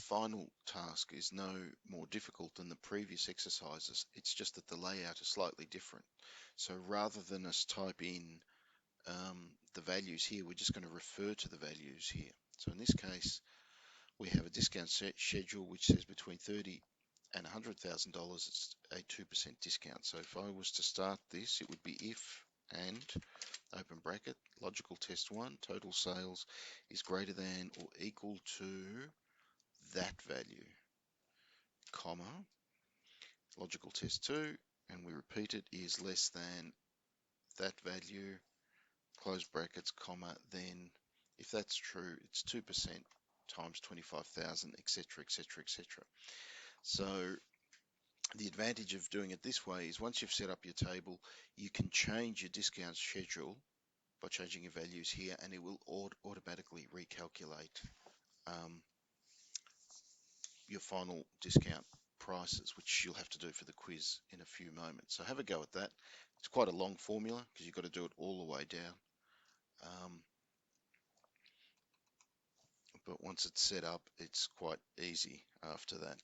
final task is no more difficult than the previous exercises. It's just that the layout is slightly different. So rather than us type in the values here, we're just going to refer to the values here. So in this case, we have a discount schedule which says between $30,000 and $100,000, it's a 2% discount. So if I was to start this, it would be if and open bracket, logical test 1, total sales is greater than or equal to that value, comma, logical test 2, and we repeat it, is less than that value, close brackets, comma, then if that's true, it's 2% times 25,000, etc., etc., etc. So the advantage of doing it this way is once you've set up your table, you can change your discount schedule by changing your values here, and it will automatically recalculate your final discount prices, which you'll have to do for the quiz in a few moments. So have a go at that. It's quite a long formula because you've got to do it all the way down. But once it's set up, it's quite easy after that.